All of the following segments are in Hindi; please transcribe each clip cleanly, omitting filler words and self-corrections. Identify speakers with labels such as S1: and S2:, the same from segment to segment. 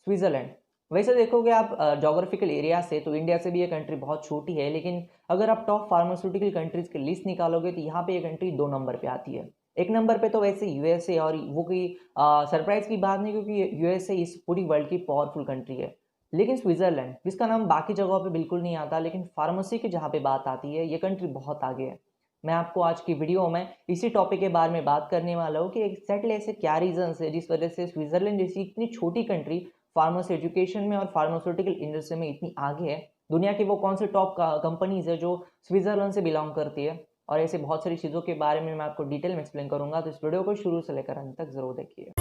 S1: स्विट्ज़रलैंड। वैसे देखोगे आप ज्योग्राफिकल एरिया से तो इंडिया से भी ये कंट्री बहुत छोटी है, लेकिन अगर आप टॉप फार्मास्यूटिकल कंट्रीज़ की लिस्ट निकालोगे तो यहाँ पे ये कंट्री 2 नंबर पे आती है। 1 नंबर पे तो वैसे यूएसए, और वो कोई सरप्राइज़ की बात नहीं, क्योंकि यूएसए इस पूरी वर्ल्ड की पावरफुल कंट्री है। लेकिन स्विट्ज़रलैंड, जिसका नाम बाकी जगहों पे बिल्कुल नहीं आता, लेकिन फार्मेसी की जहाँ पे बात आती है, ये कंट्री बहुत आगे है। मैं आपको आज की वीडियो में इसी टॉपिक के बारे में बात करने वाला हूँ कि एग्जैक्टली ऐसे क्या रीजंस है जिस वजह से स्विट्जरलैंड जैसी इतनी छोटी कंट्री फार्मेसी एजुकेशन में और फार्मास्यूटिकल इंडस्ट्री में इतनी आगे है। दुनिया की वो कौन से टॉप कंपनीज है जो स्विट्जरलैंड से बिलोंग करती है, और ऐसे बहुत सारी चीज़ों के बारे में मैं आपको डिटेल में एक्सप्लेन करूंगा, तो इस वीडियो को शुरू से लेकर अंत तक जरूर देखिए।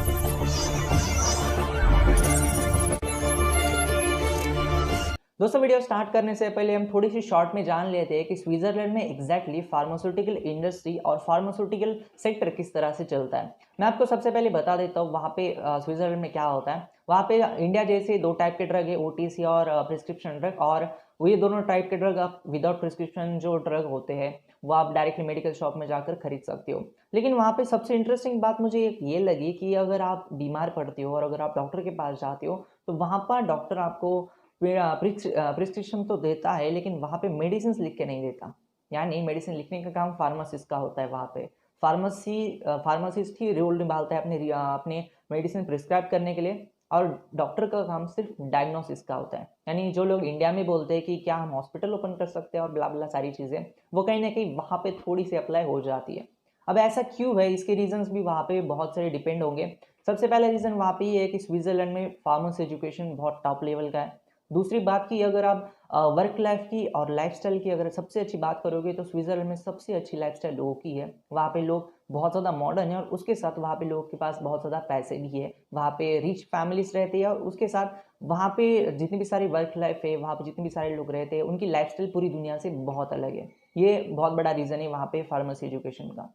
S1: दोस्तों, वीडियो स्टार्ट करने से पहले हम थोड़ी सी शॉर्ट में जान लेते हैं कि स्विट्जरलैंड में एग्जैक्टली फार्मास्यूटिकल इंडस्ट्री और फार्मास्यूटिकल सेक्टर किस तरह से चलता है। मैं आपको सबसे पहले बता देता हूँ वहाँ पे स्विट्जरलैंड में क्या होता है। वहाँ पे इंडिया जैसे 2 टाइप के ड्रग है, ओटीसी और प्रिस्क्रिप्शन ड्रग, और वो ये दोनों टाइप के ड्रग आप विदाउट प्रिस्क्रिप्शन जो ड्रग होते हैं वो आप डायरेक्टली मेडिकल शॉप में जाकर खरीद सकते हो। लेकिन वहाँ पे सबसे इंटरेस्टिंग बात मुझे एक ये लगी कि अगर आप बीमार पड़ते हो और अगर आप डॉक्टर के पास जाते हो तो वहाँ पर डॉक्टर आपको प्रिस्क्रिप्शन तो देता है, लेकिन वहाँ पे मेडिसिन लिख के नहीं देता। यानी मेडिसिन लिखने का काम फार्मासिस्ट का होता है। वहाँ पे फार्मासिस्ट ही रोल निभाता है अपने मेडिसिन प्रिस्क्राइब करने के लिए, और डॉक्टर का काम सिर्फ डायग्नोसिस का होता है। यानी जो लोग इंडिया में बोलते हैं कि क्या हम हॉस्पिटल ओपन कर सकते हैं और ब्ला ब्ला सारी चीज़ें, वो कहीं ना कहीं वहाँ पे थोड़ी सी अप्लाई हो जाती है। अब ऐसा क्यों है, इसके रीजंस भी वहाँ पे बहुत सारे डिपेंड होंगे। सबसे पहला रीज़न वहाँ पे ये है कि स्विट्जरलैंड में फार्मेसी एजुकेशन बहुत टॉप लेवल का है। दूसरी बात की अगर आप वर्क लाइफ की और लाइफस्टाइल की अगर सबसे अच्छी बात करोगे तो स्विट्जरलैंड में सबसे अच्छी लाइफस्टाइल लोगों की है। वहाँ पे लोग बहुत ज़्यादा मॉडर्न है, और उसके साथ वहाँ पे लोगों के पास बहुत ज़्यादा पैसे भी है। वहाँ पे रिच फैमिलीज रहती है, और उसके साथ वहाँ पे जितनी भी सारी वर्क लाइफ है, वहाँ पे जितने भी सारे लोग रहते हैं, उनकी लाइफस्टाइल पूरी दुनिया से बहुत अलग है। ये बहुत बड़ा रीज़न है वहाँ पे फार्मेसी एजुकेशन का।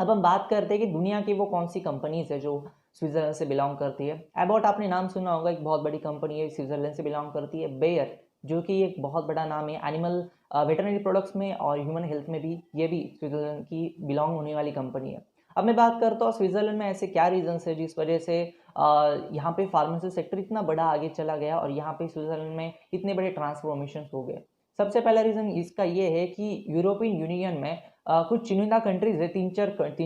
S1: अब हम बात करते हैं कि दुनिया की वो कौन सी कंपनीज है जो स्विट्जरलैंड से बिलोंग करती है। एबॉट आपने नाम सुना होगा, एक बहुत बड़ी कंपनी है, स्विट्जरलैंड से बिलोंग करती है। बेयर, जो कि एक बहुत बड़ा नाम है एनिमल वेटरनरी प्रोडक्ट्स में और ह्यूमन हेल्थ में भी, ये भी स्विट्जरलैंड की बिलोंग होने वाली कंपनी है। अब मैं बात करता हूँ स्विट्जरलैंड में ऐसे क्या रीजंस है जिस वजह से यहाँ पे फार्मेसी सेक्टर इतना बड़ा आगे चला गया और यहाँ पे स्विट्जरलैंड में इतने बड़े ट्रांसफॉर्मेशन हो गए। सबसे पहला रीजन इसका ये है कि यूरोपियन यूनियन में कुछ चुनिंदा कंट्रीज है, तीन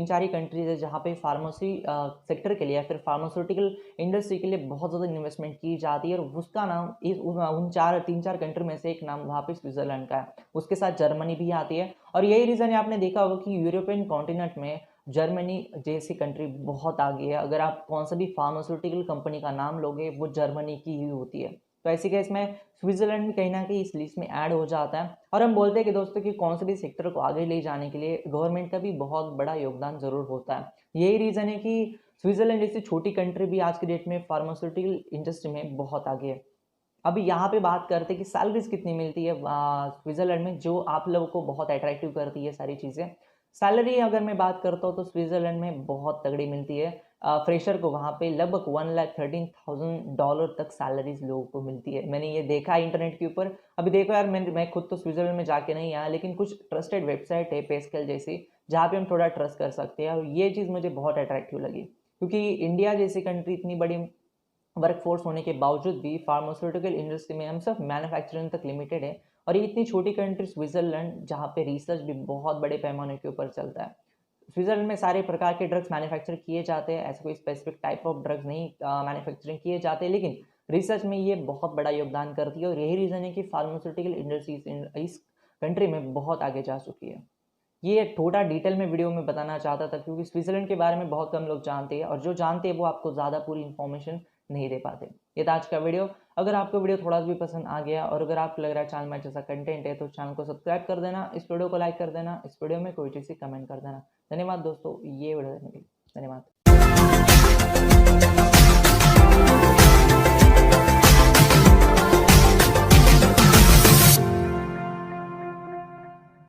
S1: चार ही कंट्रीज है जहाँ पे फार्मेसी सेक्टर के लिए या फिर फार्मास्यूटिकल इंडस्ट्री के लिए बहुत ज़्यादा इन्वेस्टमेंट की जाती है, और उसका नाम उन तीन चार कंट्री में से एक नाम वहाँ पे स्विट्जरलैंड का है। उसके साथ जर्मनी भी आती है, और यही रीज़न है आपने देखा होगा कि यूरोपियन कॉन्टिनेंट में जर्मनी जैसी कंट्री बहुत आगे है। अगर आप कौन सा भी फार्मास्यूटिकल कंपनी का नाम लोगे वो जर्मनी की ही होती है। तो ऐसी केस में स्विट्जरलैंड भी कहीं ना कहीं इस लिस्ट में ऐड हो जाता है। और हम बोलते हैं कि दोस्तों कि कौन से भी सेक्टर को आगे ले जाने के लिए गवर्नमेंट का भी बहुत बड़ा योगदान जरूर होता है। यही रीज़न है कि स्विट्जरलैंड जैसी छोटी कंट्री भी आज के डेट में फार्मास्यूटिकल इंडस्ट्री में बहुत आगे है। अभी यहाँ पे बात करते हैं कि सैलरीज कितनी मिलती है स्विट्जरलैंड में, जो आप लोगों को बहुत अट्रैक्टिव करती है सारी चीज़ें। सैलरी अगर मैं बात करता हूँ तो स्विट्जरलैंड में बहुत तगड़ी मिलती है। फ्रेशर को वहाँ पे लगभग $1,13,000 तक सैलरीज लोगों को मिलती है। मैंने ये देखा है इंटरनेट के ऊपर। अभी देखो यार, मैं खुद तो स्विट्जरलैंड में जाके नहीं आया, लेकिन कुछ ट्रस्टेड वेबसाइट है पेस्केल जैसी, जहाँ पे हम थोड़ा ट्रस्ट कर सकते हैं, और ये चीज़ मुझे बहुत अट्रैक्टिव लगी, क्योंकि इंडिया जैसी कंट्री इतनी बड़ी वर्कफोर्स होने के बावजूद भी फार्मास्यूटिकल इंडस्ट्री में हम सब मैन्युफैक्चरिंग तक लिमिटेड है। और ये इतनी छोटी कंट्री स्विट्जरलैंड जहाँ पे रिसर्च भी बहुत बड़े पैमाने के ऊपर चलता है। स्विट्जरलैंड में सारे प्रकार के ड्रग्स मैन्युफैक्चर किए जाते हैं, ऐसे कोई स्पेसिफिक टाइप ऑफ ड्रग्स नहीं मैन्युफैक्चरिंग किए जाते, लेकिन रिसर्च में ये बहुत बड़ा योगदान करती है, और यही रीज़न है कि फार्मास्यूटिकल इंडस्ट्रीज इस कंट्री में बहुत आगे जा चुकी है। ये थोड़ा डिटेल में वीडियो में बताना चाहता था, क्योंकि स्विट्जरलैंड के बारे में बहुत कम लोग जानते हैं, और जो जानते हैं वो आपको ज़्यादा पूरी इन्फॉर्मेशन नहीं दे पाते। ये था आज का वीडियो। अगर आपको वीडियो थोड़ा भी पसंद आ गया, और अगर आपको लग रहा है चैनल में अच्छा कंटेंट है, तो चैनल को सब्सक्राइब कर देना, इस वीडियो को लाइक कर देना, इस वीडियो में कोई चीज़ कमेंट कर देना। धन्यवाद दोस्तों, ये वीडियो देखने के लिए धन्यवाद।